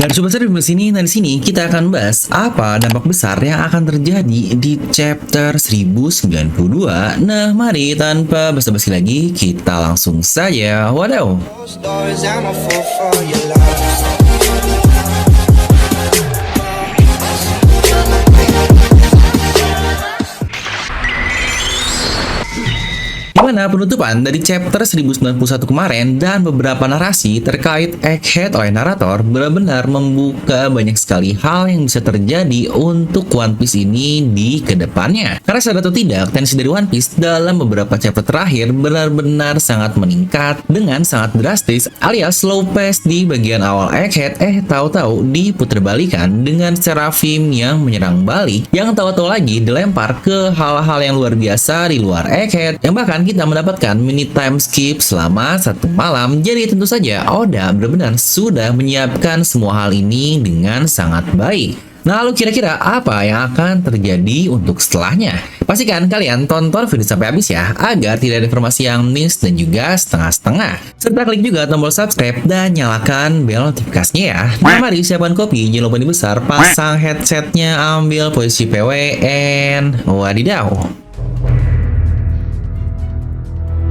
Dan Sobat Serif di sini, di sini kita akan bahas apa dampak besar yang akan terjadi di chapter 1092. Nah, mari tanpa basa-basi lagi, kita langsung saja. Wadaw. Dimana penutupan dari chapter 1091 kemarin dan beberapa narasi terkait Egghead oleh narator benar-benar membuka banyak sekali hal yang bisa terjadi untuk One Piece ini di kedepannya. Karena sadar atau tidak, tensi dari One Piece dalam beberapa chapter terakhir benar-benar sangat meningkat dengan sangat drastis, alias slow pace di bagian awal Egghead tahu-tahu diputerbalikan dengan Seraphim yang menyerang balik, yang tahu-tahu lagi dilempar ke hal-hal yang luar biasa di luar Egghead, yang bahkan kita mendapatkan mini time skip selama satu malam. Jadi tentu saja Oda benar-benar sudah menyiapkan semua hal ini dengan sangat baik. Nah, lalu kira-kira apa yang akan terjadi untuk setelahnya? Pastikan kalian tonton video sampai habis ya, agar tidak ada informasi yang miss dan juga setengah-setengah. Serta klik juga tombol subscribe dan nyalakan bel notifikasinya ya. Nah, mari siapkan kopi, jangan lupa dibesar, pasang headsetnya, ambil posisi PWN. Wadidaw.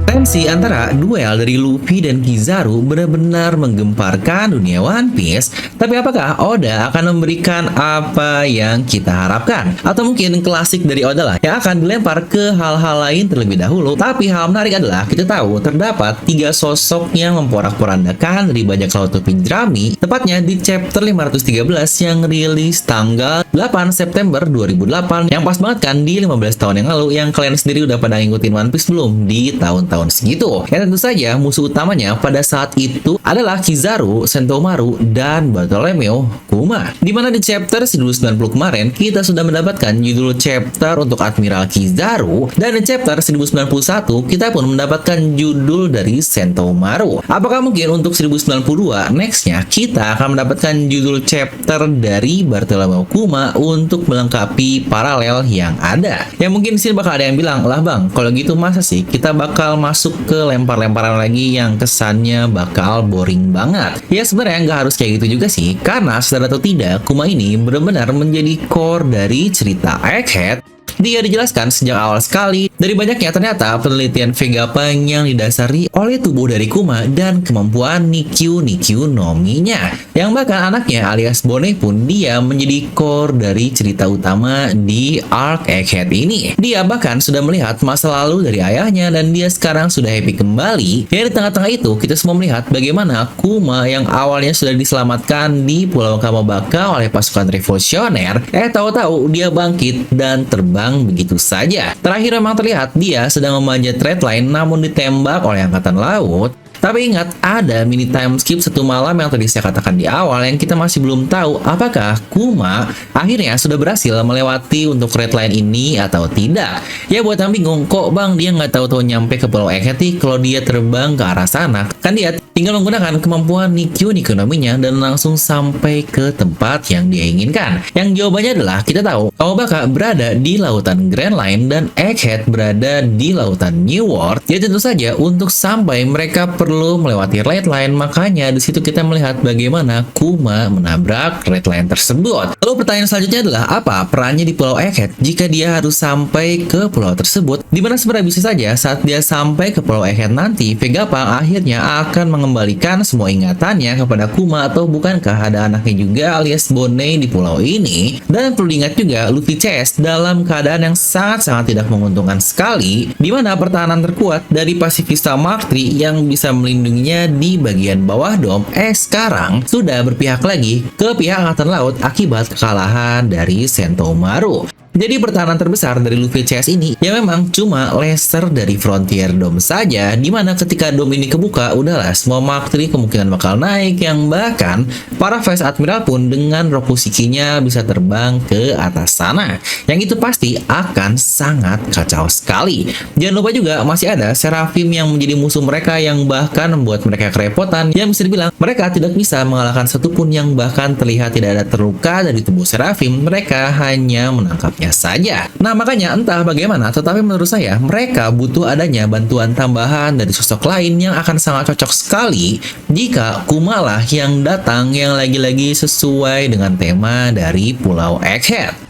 Tensi antara duel dari Luffy dan Kizaru benar-benar menggemparkan dunia One Piece. Tapi apakah Oda akan memberikan apa yang kita harapkan? Atau mungkin klasik dari Oda lah, yang akan dilempar ke hal-hal lain terlebih dahulu. Tapi hal menarik adalah kita tahu terdapat 3 sosok yang memporak-porandakan dari bajak laut topi jerami, tepatnya di chapter 513 yang rilis tanggal 8 September 2008, yang pas banget kan di 15 tahun yang lalu, yang kalian sendiri udah pada ngikutin One Piece belum di tahun-tahun segitu. Ya tentu saja musuh utamanya pada saat itu adalah Kizaru, Sentomaru, dan Bartolomeo Kuma. Dimana di chapter 1090 kemarin kita sudah mendapatkan judul chapter untuk Admiral Kizaru, dan di chapter 1091 kita pun mendapatkan judul dari Sentomaru. Apakah mungkin untuk 1092 nextnya kita akan mendapatkan judul chapter dari Bartolomeo Kuma untuk melengkapi paralel yang ada? Ya mungkin sini bakal ada yang bilang, lah bang, kalau gitu masa sih kita bakal masuk ke lempar-lemparan lagi yang kesannya bakal boring banget? Ya sebenarnya nggak harus kayak gitu juga sih, karena sadar atau tidak, Kuma ini benar-benar menjadi core dari cerita Egghead. Dia dijelaskan sejak awal sekali dari banyaknya ternyata penelitian Vegapunk yang didasari oleh tubuh dari Kuma dan kemampuan Nikkyu no Mi-nya, yang bahkan anaknya alias Bone pun dia menjadi core dari cerita utama di arc Egghead ini. Dia bahkan sudah melihat masa lalu dari ayahnya dan dia sekarang sudah happy kembali. Ya di tengah-tengah itu kita semua melihat bagaimana Kuma yang awalnya sudah diselamatkan di Pulau Kamabaka oleh pasukan revolusioner, tahu-tahu dia bangkit dan terbang begitu saja. Terakhir memang terlihat dia sedang memanjat red line namun ditembak oleh angkatan laut. Tapi ingat, ada mini time skip satu malam yang tadi saya katakan di awal, yang kita masih belum tahu apakah Kuma akhirnya sudah berhasil melewati untuk red line ini atau tidak. Ya buat yang bingung, kok bang dia nggak tahu-tahu nyampe ke Pulau Egghead kalau dia terbang ke arah sana? Kan dia tinggal menggunakan kemampuan Nikkyu no Mi-nya dan langsung sampai ke tempat yang dia inginkan. Yang jawabannya adalah kita tahu Kamabaka berada di lautan Grand Line dan Egghead berada di lautan New World. Ya tentu saja untuk sampai mereka perlu melewati red line, makanya di situ kita melihat bagaimana Kuma menabrak red line tersebut. Lalu pertanyaan selanjutnya adalah apa perannya di Pulau Egghead jika dia harus sampai ke pulau tersebut? Dimana sebenarnya bisa saja saat dia sampai ke Pulau Egghead nanti, Vegapunk akhirnya akan mengembalikan semua ingatannya kepada Kuma, atau bukankah ada anaknya juga alias Bone di pulau ini? Dan perlu diingat juga Luffy CS dalam keadaan yang sangat-sangat tidak menguntungkan sekali, dimana pertahanan terkuat dari Pacifista Mark III yang bisa melindunginya di bagian bawah dom sekarang sudah berpihak lagi ke pihak angkatan laut akibat kekalahan dari Sentomaru. Jadi pertahanan terbesar dari Luffy CS ini ya memang cuma laser dari Frontier Dome saja, dimana ketika dome ini kebuka udahlah semua Mark III kemungkinan bakal naik, yang bahkan para Vice Admiral pun dengan Rokushiki-nya bisa terbang ke atas sana, yang itu pasti akan sangat kacau sekali. Jangan lupa juga masih ada Seraphim yang menjadi musuh mereka, yang bahkan membuat mereka kerepotan, yang bisa dibilang mereka tidak bisa mengalahkan satupun yang bahkan terlihat tidak ada terluka dari tubuh Seraphim, mereka hanya menangkapnya miliknya saja. Nah, makanya entah bagaimana, tetapi menurut saya mereka butuh adanya bantuan tambahan dari sosok lain yang akan sangat cocok sekali jika Kuma lah yang datang yang lagi-lagi sesuai dengan tema dari Pulau Egghead.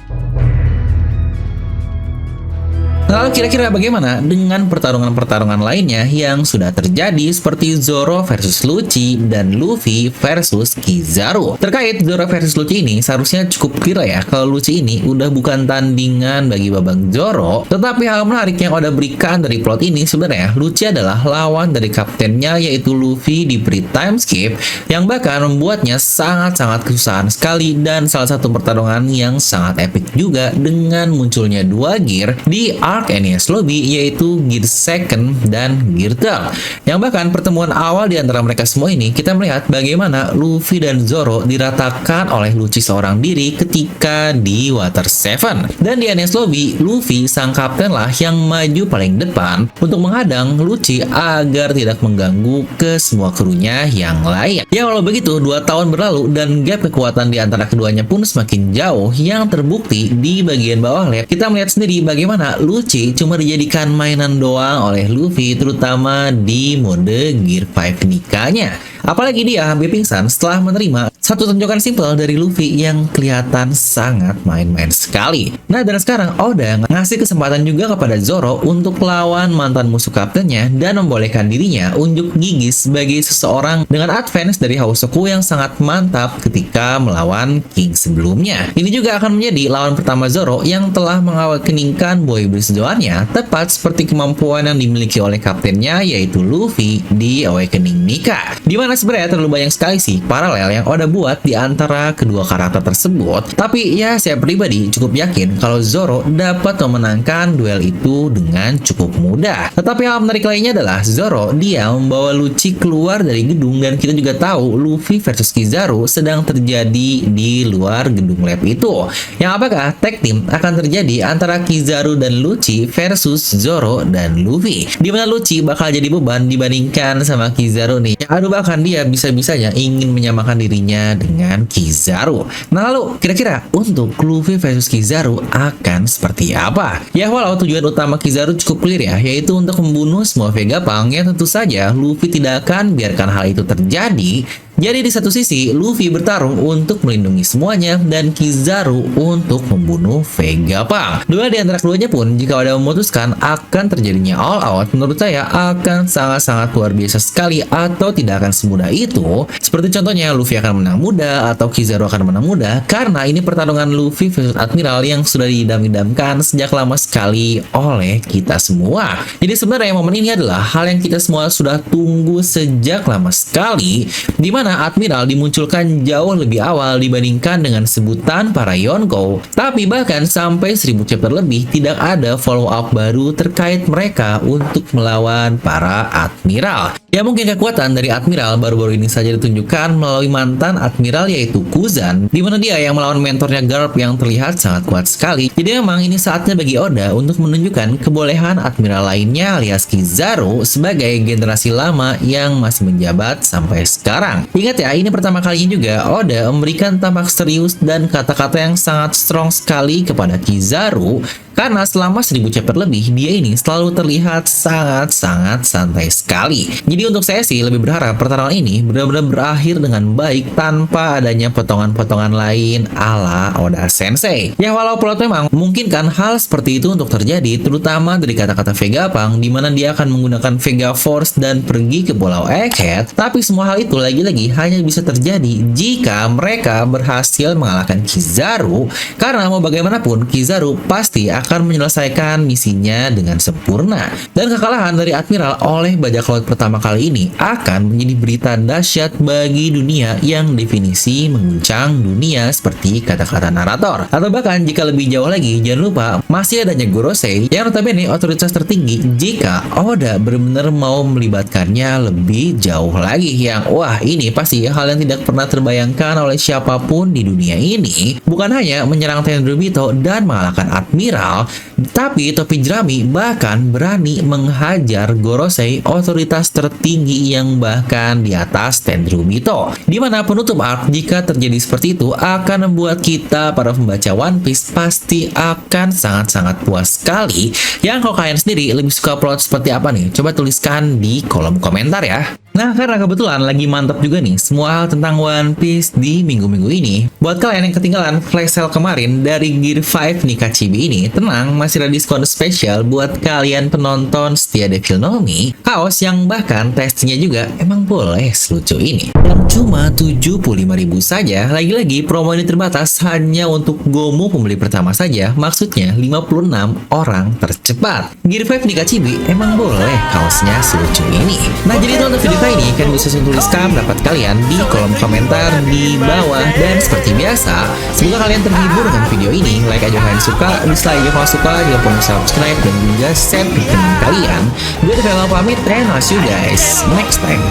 Lalu kira-kira bagaimana dengan pertarungan-pertarungan lainnya yang sudah terjadi seperti Zoro versus Lucci dan Luffy versus Kizaru? Terkait Zoro versus Lucci ini seharusnya cukup clear ya kalau Lucci ini udah bukan tandingan bagi babang Zoro, tetapi hal menarik yang Oda berikan dari plot ini sebenarnya Lucci adalah lawan dari kaptennya yaitu Luffy di Pre Time Skip yang bahkan membuatnya sangat-sangat kesusahan sekali dan salah satu pertarungan yang sangat epic juga dengan munculnya dua gear di arc Enies Lobby yaitu Gear Second dan Gear Third. Yang bahkan pertemuan awal di antara mereka semua ini kita melihat bagaimana Luffy dan Zoro diratakan oleh Lucci seorang diri ketika di Water 7. Dan di Enies Lobby, Luffy sang kapten lah yang maju paling depan untuk menghadang Lucci agar tidak mengganggu ke semua krunya yang lain. Ya walau begitu, 2 tahun berlalu dan gap kekuatan di antara keduanya pun semakin jauh yang terbukti di bagian bawah lab. Kita melihat sendiri bagaimana Lucci cuma dijadikan mainan doang oleh Luffy terutama di mode Gear 5 nikahnya. Apalagi dia hampir pingsan setelah menerima satu tonjokan simpel dari Luffy yang kelihatan sangat main-main sekali. Nah dan sekarang Oda ngasih kesempatan juga kepada Zoro untuk lawan mantan musuh kaptennya dan membolehkan dirinya unjuk gigi sebagai seseorang dengan advance dari Hausoku yang sangat mantap ketika melawan King sebelumnya. Ini juga akan menjadi lawan pertama Zoro yang telah mengawakeningkan Boy Zoannya tepat seperti kemampuan yang dimiliki oleh kaptennya yaitu Luffy di Awakening Nika. Dimana sebenarnya terlalu banyak sekali sih paralel yang Oda buat di antara kedua karakter tersebut. Tapi ya saya pribadi cukup yakin kalau Zoro dapat memenangkan duel itu dengan cukup mudah. Tetapi hal menarik lainnya adalah Zoro dia membawa Lucci keluar dari gedung dan kita juga tahu Luffy versus Kizaru sedang terjadi di luar gedung lab itu. Yang apakah tag team akan terjadi antara Kizaru dan Lucci versus Zoro dan Luffy. Dimana Lucci bakal jadi beban dibandingkan sama Kizaru nih. Yang aduh bahkan dia bisa-bisanya ingin menyamakan dirinya dengan Kizaru. Nah lalu kira-kira untuk Luffy versus Kizaru akan seperti apa? Ya walau tujuan utama Kizaru cukup clear ya, yaitu untuk membunuh semua Vegapunk yang tentu saja Luffy tidak akan biarkan hal itu terjadi. Jadi di satu sisi, Luffy bertarung untuk melindungi semuanya dan Kizaru untuk membunuh Vegapunk. Duel di antara keduanya pun, jika Oda memutuskan akan terjadinya all out, menurut saya akan sangat-sangat luar biasa sekali atau tidak akan semudah itu. Seperti contohnya, Luffy akan menang mudah atau Kizaru akan menang mudah karena ini pertarungan Luffy versus Admiral yang sudah diidam-idamkan sejak lama sekali oleh kita semua. Jadi sebenarnya momen ini adalah hal yang kita semua sudah tunggu sejak lama sekali, di mana Admiral dimunculkan jauh lebih awal dibandingkan dengan sebutan para Yonkou. Tapi bahkan sampai 1000 chapter lebih tidak ada follow up baru terkait mereka untuk melawan para Admiral. Ya mungkin kekuatan dari Admiral baru-baru ini saja ditunjukkan melalui mantan Admiral yaitu Kuzan, di mana dia yang melawan mentornya Garp yang terlihat sangat kuat sekali. Jadi memang ini saatnya bagi Oda untuk menunjukkan kebolehan Admiral lainnya alias Kizaru sebagai generasi lama yang masih menjabat sampai sekarang. Ingat ya, ini pertama kalinya juga Oda memberikan tampak serius dan kata-kata yang sangat strong sekali kepada Kizaru karena selama 1000 chapter lebih dia ini selalu terlihat sangat-sangat santai sekali. Jadi untuk saya sih lebih berharap pertarungan ini benar-benar berakhir dengan baik tanpa adanya potongan-potongan lain ala Oda Sensei. Ya walau plot memang memungkinkan hal seperti itu untuk terjadi, terutama dari kata-kata Vegapunk di mana dia akan menggunakan Vega Force dan pergi ke Pulau Egghead, tapi semua hal itu lagi-lagi hanya bisa terjadi jika mereka berhasil mengalahkan Kizaru, karena mau bagaimanapun Kizaru pasti akan menyelesaikan misinya dengan sempurna. Dan kekalahan dari Admiral oleh bajak laut pertama kali ini akan menjadi berita dahsyat bagi dunia yang definisi mengguncang dunia seperti kata-kata narator. Atau bahkan jika lebih jauh lagi, jangan lupa masih adanya Gorosei yang notabene otoritas tertinggi jika Oda benar-benar mau melibatkannya lebih jauh lagi, yang wah ini pasti hal yang tidak pernah terbayangkan oleh siapapun di dunia ini. Bukan hanya menyerang Tenryubito dan mengalahkan Admiral, terkenal, tapi topi jerami bahkan berani menghajar Gorosei, otoritas tertinggi yang bahkan di atas Tenryubito. Di mana penutup arc jika terjadi seperti itu akan membuat kita para pembaca One Piece pasti akan sangat-sangat puas sekali. Yang kalau kalian sendiri lebih suka plot seperti apa nih? Coba tuliskan di kolom komentar ya. Nah, karena kebetulan lagi mantap juga nih semua hal tentang One Piece di minggu-minggu ini. Buat kalian yang ketinggalan flash sale kemarin dari Gear 5 Nikachibi ini, tenang, masih ada diskon spesial buat kalian penonton setia Devil No Mi. Kaos yang bahkan tesnya juga emang boleh selucu ini. Yang cuma 75.000 saja, lagi-lagi promo ini terbatas hanya untuk Gomu pembeli pertama saja, maksudnya 56 orang tercepat. Gear 5 Nikachibi emang boleh kaosnya selucu ini. Nah, jadi itu untuk video ini kalian bisa tuliskan pendapat kalian di kolom komentar di bawah. Dan seperti biasa, semoga kalian terhibur dengan video ini. Like aja kalian suka, dislike aja kalau suka, jangan lupa subscribe dan juga share ke teman kalian. Gue Devil pamit, and I'll see you guys next time.